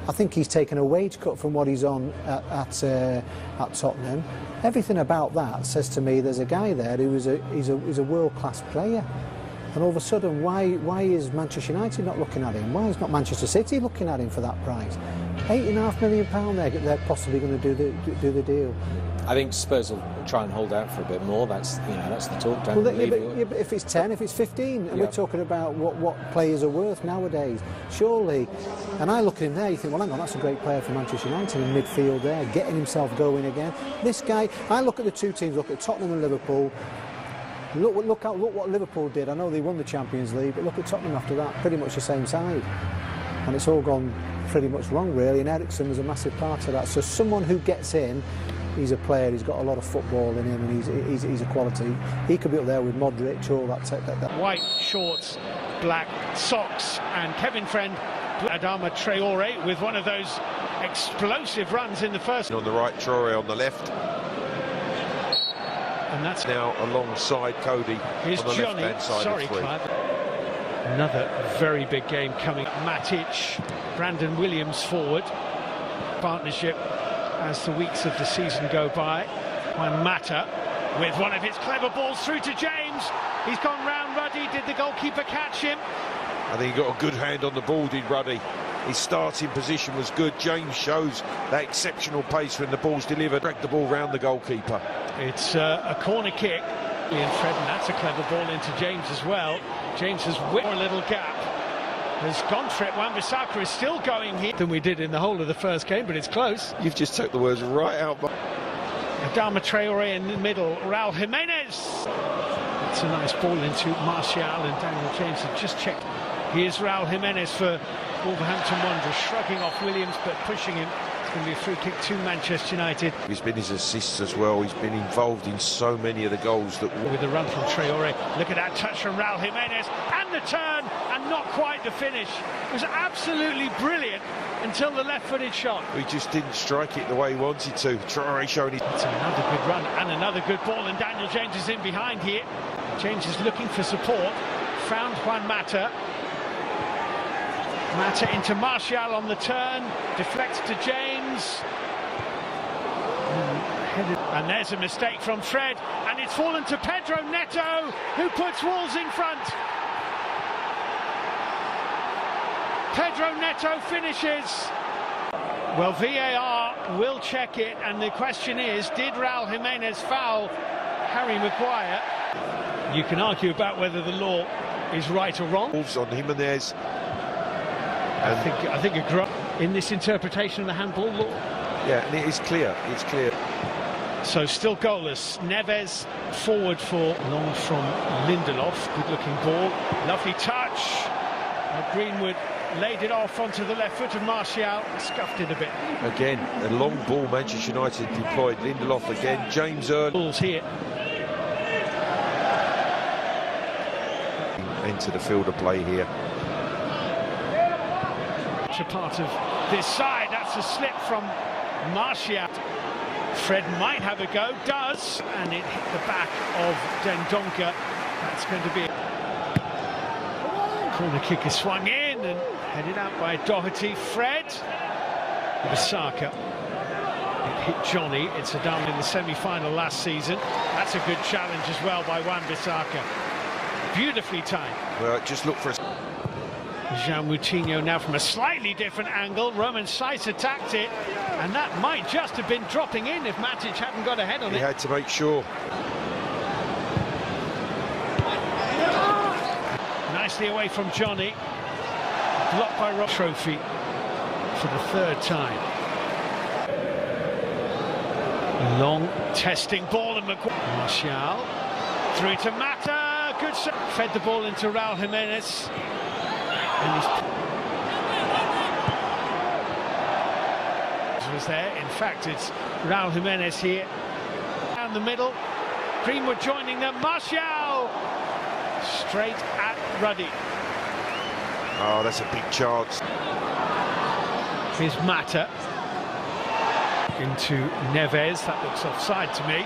I think he's taken a wage cut from what he's on at Tottenham. Everything about that says to me there's a guy there who is a world-class player. And all of a sudden, why is Manchester United not looking at him? Why is not Manchester City looking at him for that price? £8.5 million they're possibly going to do the deal. I think Spurs will try and hold out for a bit more. That's the talk. Well, but if it's 10, if it's 15, and we're talking about what players are worth nowadays, surely. And I look at him there, you think, well, hang on, that's a great player for Manchester United in midfield there, getting himself going again. This guy, I look at the two teams, look at Tottenham and Liverpool. Look what Liverpool did. I know they won the Champions League, but look at Tottenham after that, pretty much the same side. And it's all gone pretty much wrong, really, and Eriksen was a massive part of that. So someone who gets in, he's a player, he's got a lot of football in him, and he's a quality. He could be up there with Modric, all that. White shorts, black socks, and Kevin Friend, Adama Traore with one of those explosive runs in the first. On the right, Traore on the left. And that's now alongside Cody. Here's on the Johnny. left-hand side. Sorry, Clive. Another very big game coming. Matic, Brandon Williams forward. Partnership as the weeks of the season go by. Juan Mata with one of his clever balls through to James. He's gone round Ruddy. Did the goalkeeper catch him? I think he got a good hand on the ball, did Ruddy. His starting position was good. James shows that exceptional pace when the ball's delivered. Dragged the ball round the goalkeeper. It's a corner kick. Ian Fred, and that's a clever ball into James as well. James has whipped a little gap. Has gone for it. Wan-Bissaka is still going here than we did in the whole of the first game, but it's close. You've just took the words right out. Adama Traore in the middle. Raul Jimenez. It's a nice ball into Martial, and Daniel James have just checked. Here's Raul Jimenez for Wolverhampton1-0, shrugging off Williams but pushing him. It's going to be a free kick to Manchester United. He's been his assists as well. He's been involved in so many of the goals that. With the run from Traore, look at that touch from Raul Jimenez, and the turn, and not quite the finish. It was absolutely brilliant until the left-footed shot. He just didn't strike it the way he wanted to. Traore showing his. It's another good run and another good ball, and Daniel James is in behind here. James is looking for support. Found Juan Mata. Mata into Martial on the turn, deflects to James. And there's a mistake from Fred, and it's fallen to Pedro Neto, who puts Wolves in front. Pedro Neto finishes. Well, VAR will check it, and the question is, did Raul Jimenez foul Harry Maguire? You can argue about whether the law is right or wrong. Wolves on Jimenez. I think in this interpretation of the handball law. Yeah, and it is clear. It's clear. So still goalless. Neves forward for long from Lindelof. Good-looking ball. Lovely touch. Greenwood laid it off onto the left foot of Martial. Scuffed it a bit. Again, a long ball. Manchester United deployed. Lindelof again. James early. Balls here. Into the field of play here. A part of this side. That's a slip from Martial. Fred might have a go, does, and it hit the back of Dendoncker. That's going to be a corner kick is swung in and headed out by Doherty. Fred, Wan-Bissaka. It hit Johnny. It's a down in the semi-final last season. That's a good challenge as well by Wan-Bissaka. Beautifully timed. Well, just look for a. Jean Moutinho now from a slightly different angle. Roman Saiz attacked it, and that might just have been dropping in if Matic hadn't got ahead on it. He had to make sure. Nicely away from Johnny. Blocked by Rob. Trophy for the third time. Long testing ball, and Martial through to Mata. Good shot. Fed the ball into Raul Jimenez. Was there. In fact, it's Raul Jimenez here. Down the middle. Greenwood joining them. Martial! Straight at Ruddy. Oh, that's a big chance. Here's Mata. Into Neves. That looks offside to me.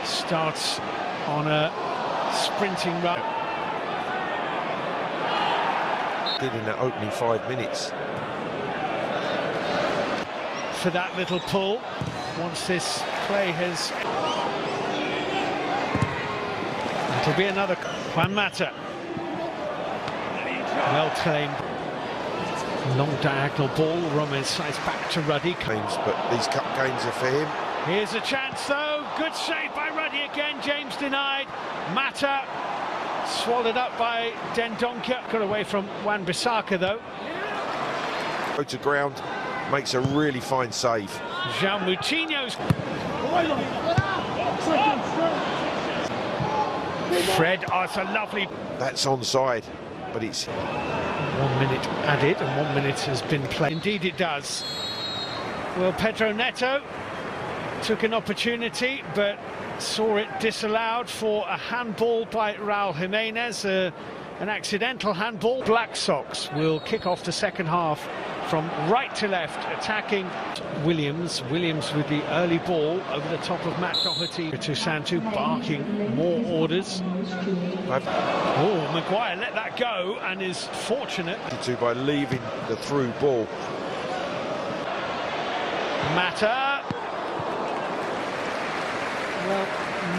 Starts on a sprinting run. did in that opening 5 minutes. For that little pull, once this play has... It'll be another Juan Mata. Well claimed. Long diagonal ball. Romez sides back to Ruddy. But these cup games are for him. Here's a chance though. Good save by Ruddy again. James denied. Mata swallowed up by Dendoncker. Got away from Wan-Bissaka though. Go to ground. Makes a really fine save. João Moutinho's. Fred, oh, it's a lovely... That's onside, but it's... 1 minute added and 1 minute has been played. Indeed it does. Well, Pedro Neto took an opportunity, but saw it disallowed for a handball by Raul Jimenez, an accidental handball. Black Sox will kick off the second half from right to left, attacking Williams. Williams with the early ball over the top of Matt Doherty. To Santu, barking more orders. Oh, Maguire let that go and is fortunate. By leaving the through ball. Mata. Well,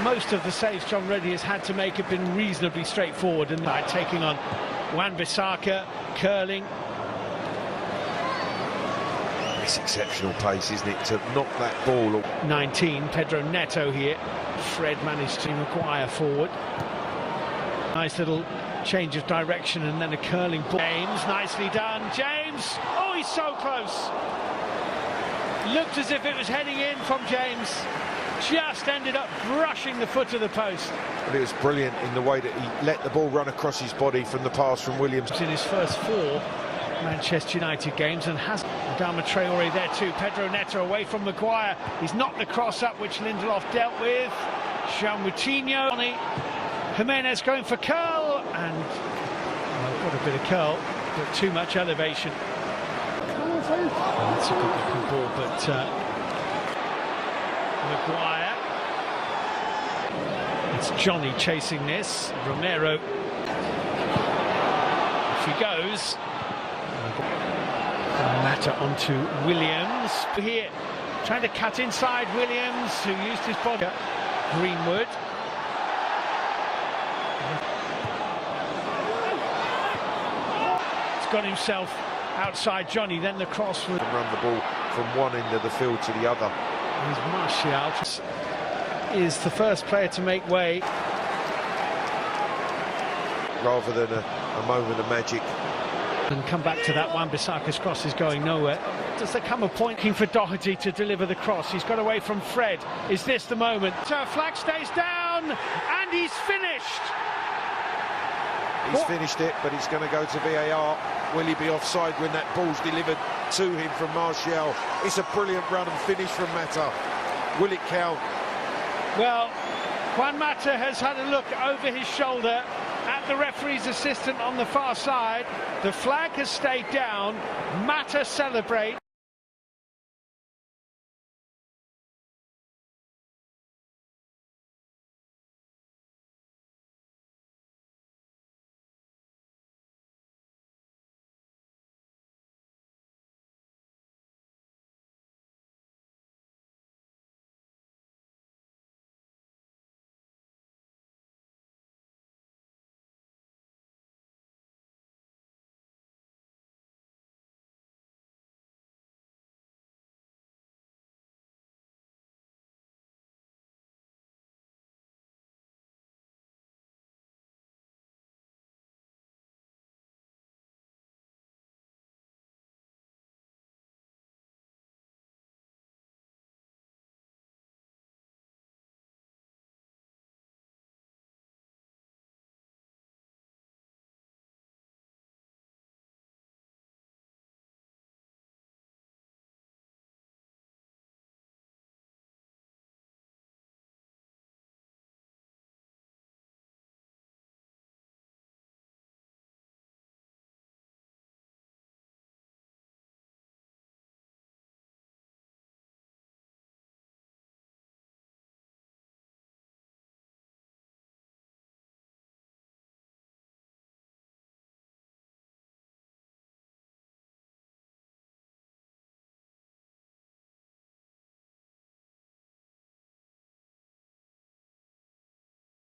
most of the saves John Reddy has had to make have been reasonably straightforward, and by taking on Wan-Bissaka, curling. It's exceptional pace, isn't it, to knock that ball. 19, Pedro Neto here. Fred managed to Maguire forward. Nice little change of direction and then a curling ball. James, nicely done. James, oh, he's so close. Looked as if it was heading in from James. Just ended up brushing the foot of the post. But it was brilliant in the way that he let the ball run across his body from the pass from Williams. In his first 4 Manchester United games, and has Adama Traore there too. Pedro Neto away from Maguire. He's knocked the cross up, which Lindelof dealt with. João Moutinho. Jimenez going for curl, and well, got a bit of curl, but too much elevation. That's a good looking ball, but Maguire. It's Johnny chasing this. Romero. If he goes. Mata onto Williams. Here, trying to cut inside Williams, who used his body. Greenwood. He's got himself outside Johnny, then the cross would run the ball from one end of the field to the other. Here's Martial is the first player to make way. Rather than a moment of magic. And come back to that. Wan-Bissaka's cross is going nowhere. Does there come a point for Doherty to deliver the cross? He's got away from Fred. Is this the moment? So flag stays down and he's finished. He's finished it, but it's going to go to VAR. Will he be offside when that ball's delivered to him from Martial? It's a brilliant run and finish from Mata. Will it count? Well, Juan Mata has had a look over his shoulder at the referee's assistant on the far side. The flag has stayed down. Mata celebrates.